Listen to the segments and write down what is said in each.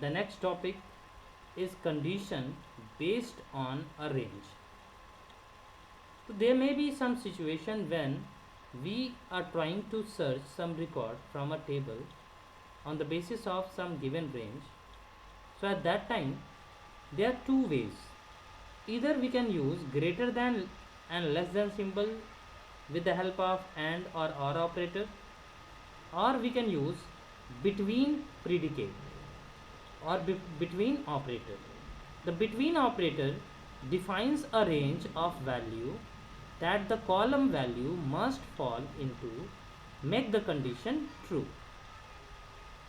The next topic is condition based on a range. So there may be some situation when we are trying to search some record from a table on the basis of some given range. So at that time there are two ways. Either we can use greater than and less than symbol with the help of and or operator, or we can use between predicate or between operator. The between operator defines a range of value that the column value must fall into make the condition true.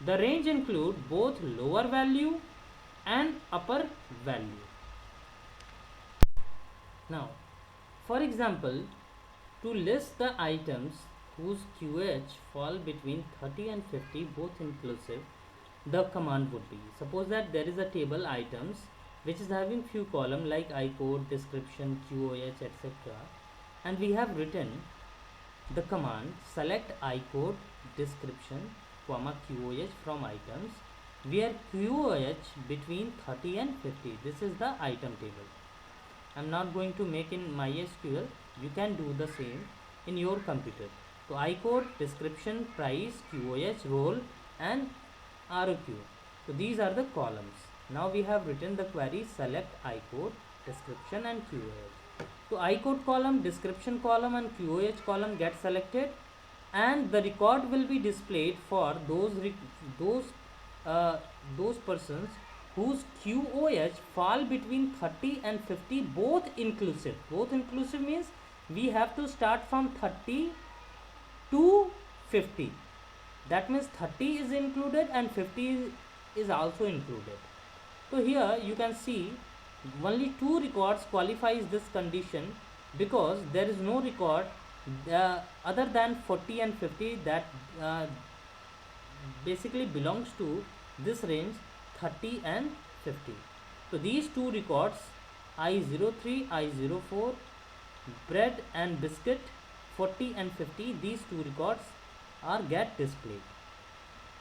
The range include both lower value and upper value. Now, for example, to list the items whose QH fall between 30 and 50 both inclusive, the command would be, suppose that there is a table items which is having few column like I code, description, QoH, etc., and we have written the command select I code, description, comma QoH from items where QoH between 30 and 50. This is the item table. I am not going to make in MySQL. You can do the same in your computer. So I code, description, price, QoH, role and ROQ. So these are the columns. Now we have written the query select I code, description and QoH. So I code column, description column and QoH column get selected, and the record will be displayed for those persons whose QoH fall between 30 and 50 both inclusive. Both inclusive means we have to start from 30 to 50. That means 30 is included and 50 is also included. So here you can see only two records qualifies this condition, because there is no record other than 40 and 50 that basically belongs to this range 30 and 50. So these two records I03, I04, bread and biscuit 40 and 50, these two records are get displayed.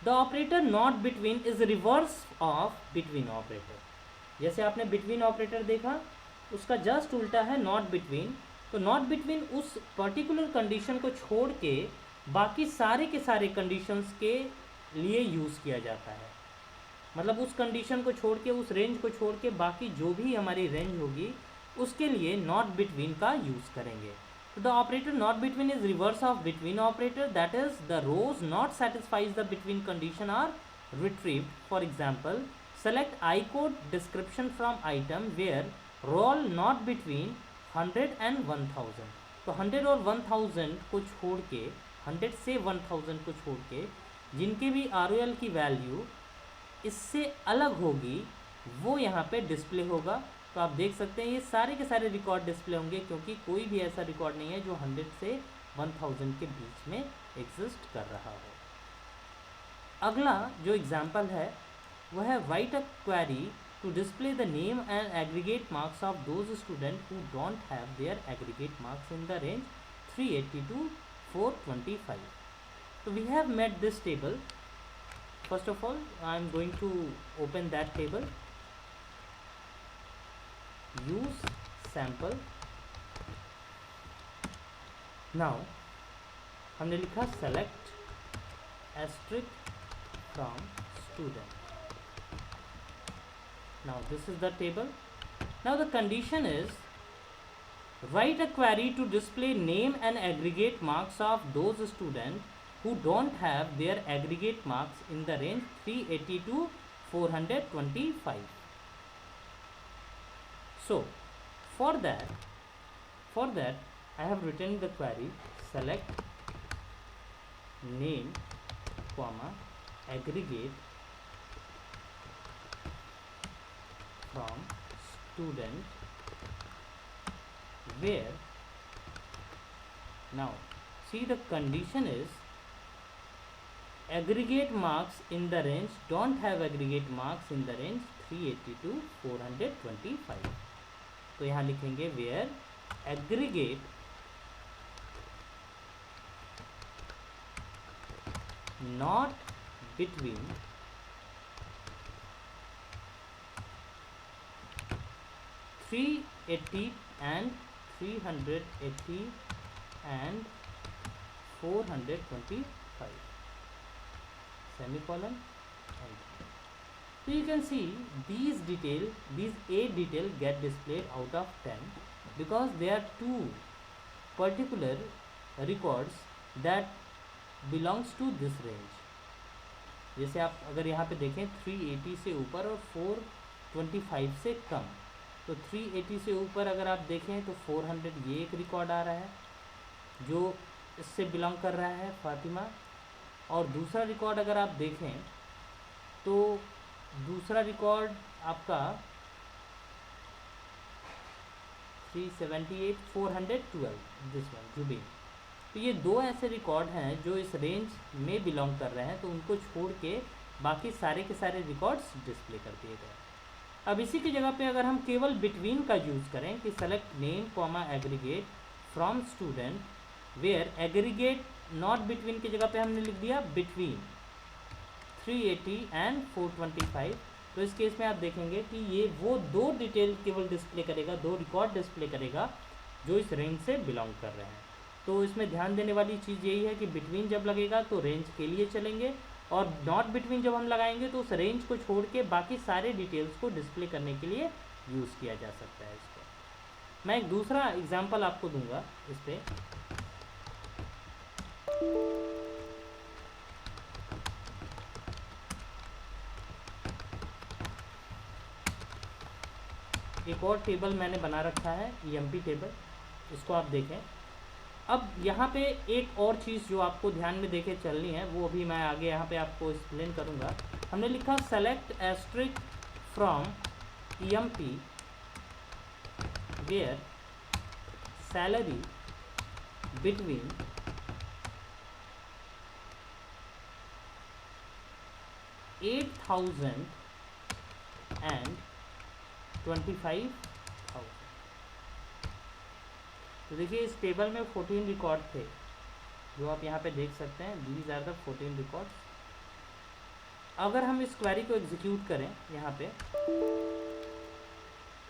The operator not between is reverse of between operator. जैसे आपने between operator देखा, उसका just उल्टा है not between. तो not between उस particular condition को छोड़ के बाकी सारे के सारे conditions के लिए यूज़ किया जाता है. मतलब उस कंडीशन को छोड़ के, उस रेंज को छोड़ के बाकी जो भी हमारी रेंज होगी उसके लिए नॉट बिटवीन का यूज़ करेंगे. तो the operator not between is reverse of between operator, that is the rows not satisfies the between condition are retrieved. For example select I code description from item where roll not between 100 and 1000. तो 100 और 1000 को छोड़ के, 100 से 1000 को छोड़ के जिनके भी ROL की वैल्यू इससे अलग होगी वो यहाँ पे डिस्प्ले होगा. तो आप देख सकते हैं ये सारे के सारे रिकॉर्ड डिस्प्ले होंगे, क्योंकि कोई भी ऐसा रिकॉर्ड नहीं है जो 100 से 1000 के बीच में एग्जिस्ट कर रहा हो. अगला जो एग्जाम्पल है वह है write a query to display the name and aggregate marks of those student who don't have their aggregate marks in the range 380 to 425. So we have met this table. First of all, I am going to open that table. Use sample. Now हमने लिखा select asterisk from student. Now this is the table. Now the condition is write a query to display name and aggregate marks of those students who don't have their aggregate marks in the range 380 to 425. So for that I have written the query select name comma aggregate from student where, now see the condition is aggregate marks in the range don't have aggregate marks in the range 380 to 425. तो यहाँ लिखेंगे where aggregate not between 380 and 380 and 425 semicolon enter. So you can see these 8 detail get displayed out of 10 because there are two particular records that belongs to this range. जैसे आप अगर यहाँ पे देखें 380 से ऊपर और 425 से कम, तो 380 से ऊपर अगर आप देखें तो 400 ये एक रिकॉर्ड आ रहा है जो इससे बिलोंग कर रहा है फातिमा, और दूसरा रिकॉर्ड अगर आप देखें तो दूसरा रिकॉर्ड आपका 378 412 दिस वन जुबीन। तो ये दो ऐसे रिकॉर्ड हैं जो इस रेंज में बिलोंग कर रहे हैं, तो उनको छोड़ के बाकी सारे के सारे रिकॉर्ड्स डिस्प्ले कर दिए गए। अब इसी की जगह पे अगर हम केवल बिटवीन का यूज़ करें कि select name comma aggregate from student where aggregate not between की जगह पे हमने लिख दिया बिटवीन 380 एंड 425, तो इस केस में आप देखेंगे कि ये वो दो डिटेल केवल डिस्प्ले करेगा, दो रिकॉर्ड डिस्प्ले करेगा जो इस रेंज से बिलोंग कर रहे हैं। तो इसमें ध्यान देने वाली चीज़ यही है कि बिटवीन जब लगेगा तो रेंज के लिए चलेंगे, और नॉट बिटवीन जब हम लगाएंगे तो उस रेंज को छोड़ के बाकी सारे डिटेल्स को डिस्प्ले करने के लिए यूज़ किया जा सकता है इसको। मैं एक दूसरा एग्जांपल आपको दूंगा इस पर। एक और टेबल मैंने बना रखा है EMP टेबल, इसको आप देखें। अब यहाँ पे एक और चीज़ जो आपको ध्यान में देके चलनी है वो अभी मैं आगे यहाँ पे आपको एक्सप्लेन करूँगा। हमने लिखा select asterisk from EMP where salary between 8,000 and 25,000। तो देखिए इस टेबल में 14 रिकॉर्ड थे जो आप यहाँ पे देख सकते हैं। These are the 14 records. अगर हम इस क्वेरी को एग्जीक्यूट करें यहाँ पे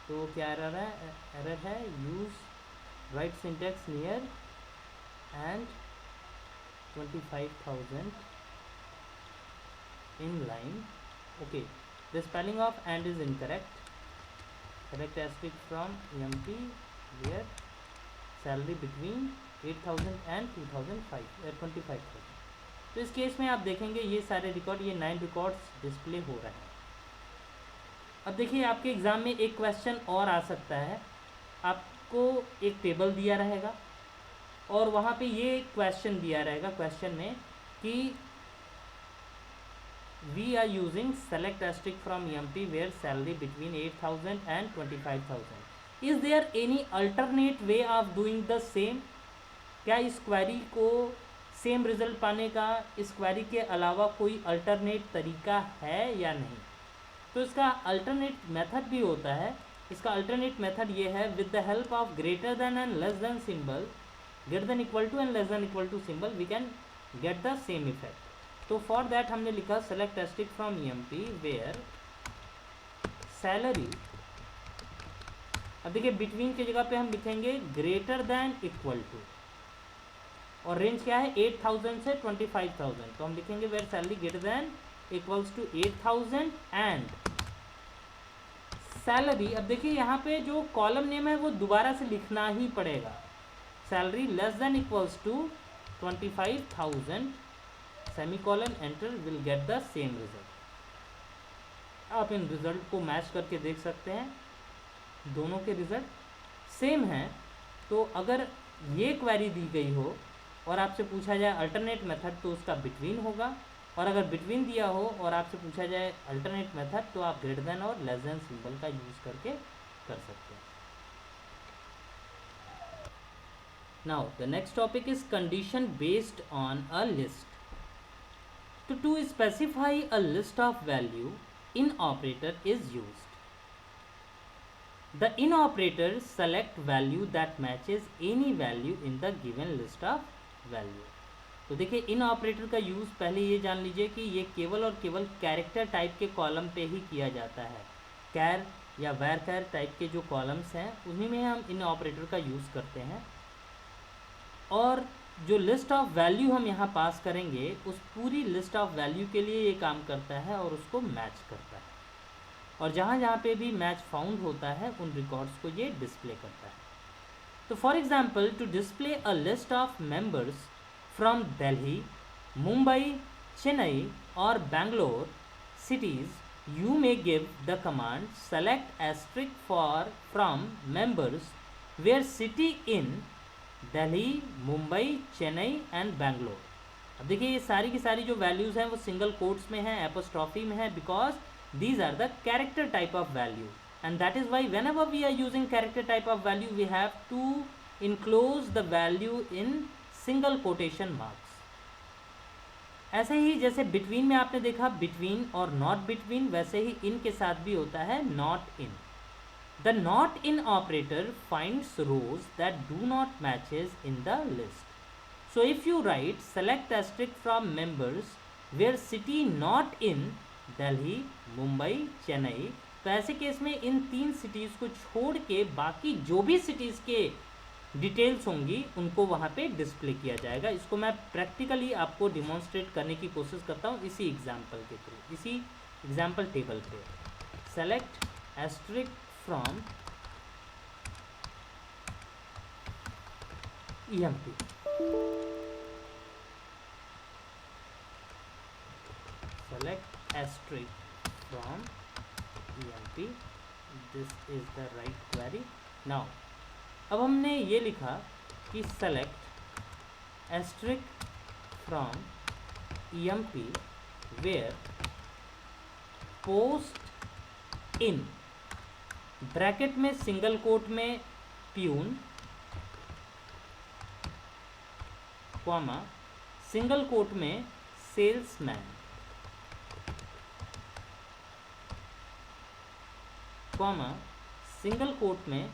तो क्या एरर है use right syntax near and 25,000 in line. Okay, the spelling of and is incorrect. Select asterisk from EMP where salary between 8,000 and 25,000। तो इस केस में आप देखेंगे ये सारे रिकॉर्ड, ये 9 रिकॉर्ड्स डिस्प्ले हो रहे हैं। अब देखिए आपके एग्ज़ाम में एक क्वेश्चन और आ सकता है। आपको एक टेबल दिया रहेगा और वहाँ पे ये क्वेश्चन दिया रहेगा क्वेश्चन में कि we are using select asterisk from EMP where salary between 8,000 and 25,000। Is there any alternate way of doing the same? क्या इस क्वेरी को सेम रिजल्ट पाने का इस क्वेरी के अलावा कोई अल्टरनेट तरीका है या नहीं? तो इसका अल्टरनेट मेथड भी होता है। इसका अल्टरनेट मेथड ये है with the help of greater than and less than symbol, greater than equal to and less than equal to symbol, we can get the same effect. तो फॉर दैट हमने लिखा select asterisk from EMP where salary. अब देखिए between की जगह पे हम लिखेंगे ग्रेटर देन इक्वल टू, और रेंज क्या है 8,000 से 25,000, तो हम लिखेंगे where salary greater than equals to 8,000 and salary. अब देखिए यहाँ पे जो कॉलम नेम है वो दोबारा से लिखना ही पड़ेगा। Salary less than equals to 25,000 semicolon enter will get the same result. आप इन रिजल्ट को मैच करके देख सकते हैं, दोनों के रिजल्ट सेम हैं। तो अगर ये क्वेरी दी गई हो और आपसे पूछा जाए अल्टरनेट मेथड तो उसका बिटवीन होगा, और अगर बिटवीन दिया हो और आपसे पूछा जाए अल्टरनेट मेथड तो आप ग्रेटर देन और लेस देन सिंबल का यूज़ करके कर सकते हैं। Now the next topic is condition based on a list. To specify a list of value, in operator is used. The in operator select value that matches any value in the given list of value. तो देखिए इन operator का use पहले ये जान लीजिए कि ये केवल और केवल कैरेक्टर टाइप के कॉलम पे ही किया जाता है। कैर या varchar टाइप के जो कॉलम्स हैं उन्हीं में हम इन ऑपरेटर का यूज़ करते हैं। और जो लिस्ट ऑफ वैल्यू हम यहाँ पास करेंगे उस पूरी लिस्ट ऑफ वैल्यू के लिए ये काम करता है और उसको मैच करता है, और जहाँ जहाँ पे भी मैच फाउंड होता है उन रिकॉर्ड्स को ये डिस्प्ले करता है। तो for example, to display a list of members from Delhi, Mumbai, Chennai और Bangalore cities, you may give the command select asterisk for from members where city in Delhi, Mumbai, Chennai and Bangalore। अब देखिए ये सारी की सारी जो वैल्यूज़ हैं वो सिंगल कोट्स में हैं, एपोस्ट्रॉफी में है, because these are the character type of value, and that is why whenever we are using character type of value we have to enclose the value in single quotation marks। ऐसे ही जैसे between में आपने देखा between और not between, वैसे ही इन के साथ भी होता है not in. The not in operator finds rows that do not matches in the list. So if you write select asterisk from members where city not in Delhi, Mumbai, Chennai, तो ऐसे केस में इन 3 सिटीज़ को छोड़ के बाकी जो भी सिटीज़ के डिटेल्स होंगी उनको वहाँ पे डिस्प्ले किया जाएगा। इसको मैं प्रैक्टिकली आपको डिमॉन्स्ट्रेट करने की कोशिश करता हूँ इसी एग्जाम्पल के थ्रू, इसी एग्जाम्पल टेबल पे। Select asterisk from EMP, select asterisk from EMP, this is the right query. Now अब हमने ये लिखा कि select asterisk from EMP where post in, bracket में सिंगल कोट में प्यून, कॉमा सिंगल कोट में सेल्समैन, कॉमा सिंगल कोट में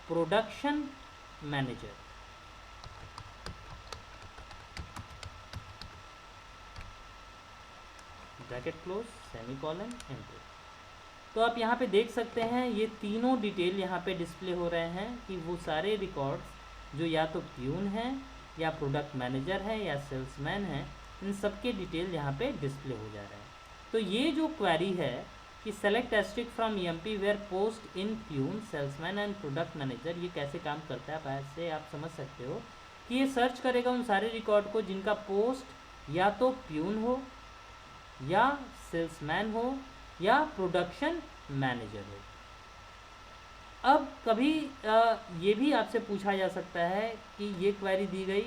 production manager, bracket close, semicolon, enter. तो आप यहाँ पे देख सकते हैं ये तीनों डिटेल यहाँ पे डिस्प्ले हो रहे हैं कि वो सारे रिकॉर्ड्स जो या तो प्यून हैं या प्रोडक्ट मैनेजर है या सेल्समैन है, इन सब के डिटेल यहाँ पे डिस्प्ले हो जा रहे हैं। तो ये जो क्वेरी है कि select asterisk from EMP where post in peon, salesman and product manager, ये कैसे काम करता है, आप ऐसे आप समझ सकते हो कि ये सर्च करेगा उन सारे रिकॉर्ड को जिनका पोस्ट या तो प्यून हो या सेल्समैन हो या प्रोडक्शन मैनेजर हो। अब कभी ये भी आपसे पूछा जा सकता है कि ये क्वेरी दी गई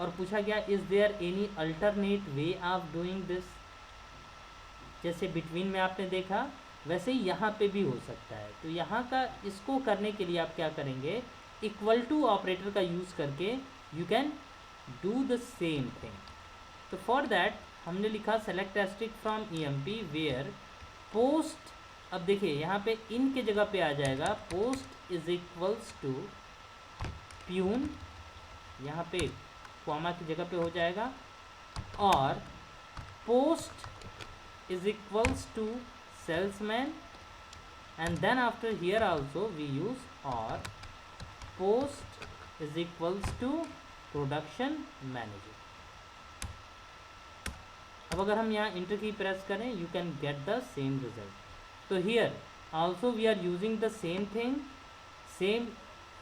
और पूछा गया is there any alternate way of doing this, जैसे बिटवीन में आपने देखा वैसे ही यहाँ पे भी हो सकता है। तो यहाँ का इसको करने के लिए आप क्या करेंगे, इक्वल टू ऑपरेटर का यूज़ करके you can do the same thing. तो फॉर दैट हमने लिखा select asterisk from EMP where post, अब देखिए यहाँ पे इन के जगह पे आ जाएगा post is equals to peon, यहाँ पे कॉमा की जगह पे हो जाएगा, और post is equals to salesman, and then after here also we use or post is equals to production manager। अब अगर हम यहाँ इंटर की प्रेस करें you can get the same result। तो here also we are using the same thing, same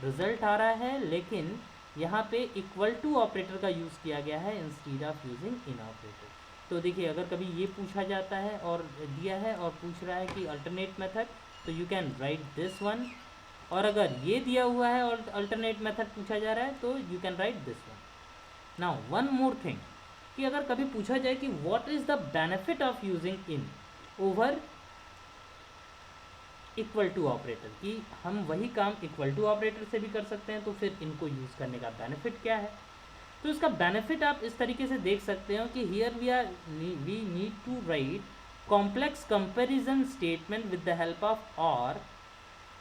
result आ रहा है, लेकिन यहाँ पे इक्वल टू ऑपरेटर का यूज़ किया गया है instead of using in operator. तो देखिए अगर कभी ये पूछा जाता है और दिया है और पूछ रहा है कि अल्टरनेट मेथड, तो you can write this one, और अगर ये दिया हुआ है और अल्टरनेट मेथड पूछा जा रहा है तो you can write this one. Now one more thing कि अगर कभी पूछा जाए कि what is the benefit of using in over equal to operator, कि हम वही काम इक्वल टू ऑपरेटर से भी कर सकते हैं, तो फिर इनको यूज़ करने का बेनिफिट क्या है। तो इसका बेनिफिट आप इस तरीके से देख सकते हो कि here we need to write complex comparison statement with the help of और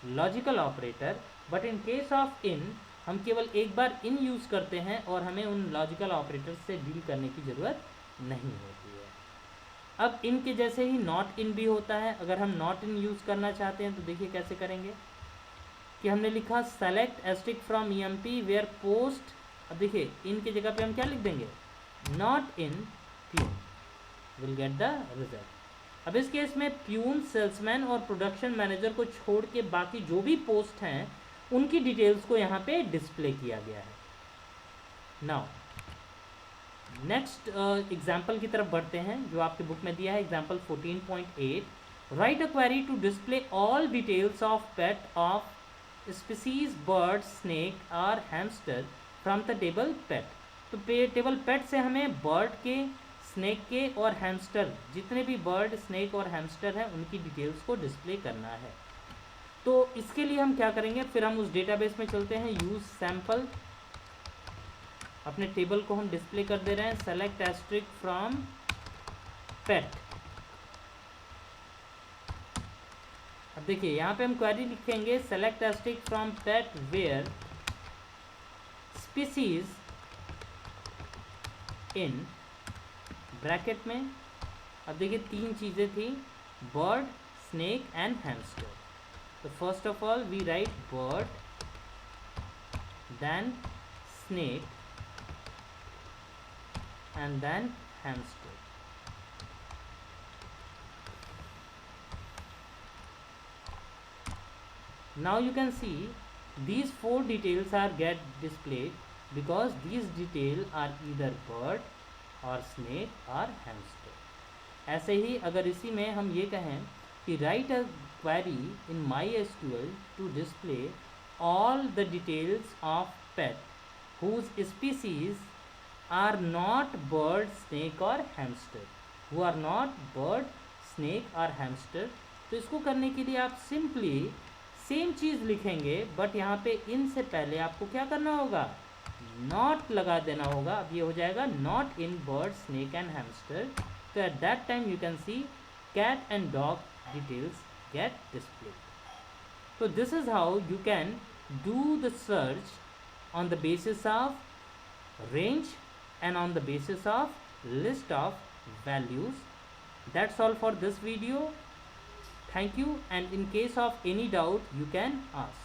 logical operator, but in case of in हम केवल एक बार इन यूज़ करते हैं और हमें उन लॉजिकल ऑपरेटर से डील करने की ज़रूरत नहीं होती है। अब इनके जैसे ही नॉट इन भी होता है। अगर हम नॉट इन यूज़ करना चाहते हैं तो देखिए कैसे करेंगे कि हमने लिखा select asterisk from EMP where post. अब देखिए इनके जगह पे हम क्या लिख देंगे, not in peon, will get the result. अब इस केस में प्यून, सेल्समैन और प्रोडक्शन मैनेजर को छोड़ के बाकी जो भी पोस्ट हैं उनकी डिटेल्स को यहाँ पे डिस्प्ले किया गया है। नाउ नेक्स्ट एग्जाम्पल की तरफ बढ़ते हैं जो आपके बुक में दिया है, example 14.8। Write a query to display all details of pet of species bird, snake और hamster from the table pet. तो टेबल पेट से हमें बर्ड के, स्नेक के और हैमस्टर, जितने भी बर्ड, स्नेक और हैमस्टर हैं उनकी डिटेल्स को डिस्प्ले करना है। तो इसके लिए हम क्या करेंगे, फिर हम उस डेटाबेस में चलते हैं, यूज़ सैम्पल। अपने टेबल को हम डिस्प्ले कर दे रहे हैं, सेलेक्ट एस्ट्रिक फ्रॉम पेट। अब देखिए यहाँ पे हम क्वेरी लिखेंगे select asterisk from pet where species in bracket में। अब देखिए 3 चीज़ें थी, बर्ड, स्नेक एंड हैमस्टर। तो first of all we write bird, then snake and then hamster. Now you can see these 4 details are get displayed because these details are either bird or snake or hamster. ऐसे ही अगर इसी में हम ये कहें कि write a query in MySQL to display all the details of pet whose species are not bird, snake और hamster, who are not bird, snake और hamster। तो इसको करने के लिए आप सिंपली सेम चीज़ लिखेंगे, बट यहाँ पे इन से पहले आपको क्या करना होगा, नॉट लगा देना होगा। अब ये हो जाएगा not in bird, snake and hamster. तो at that time you can see cat and dog details get displayed. तो this is how you can do the search on the basis of range and on the basis of list of values. That's all for this video. Thank you, and in case of any doubt you can ask.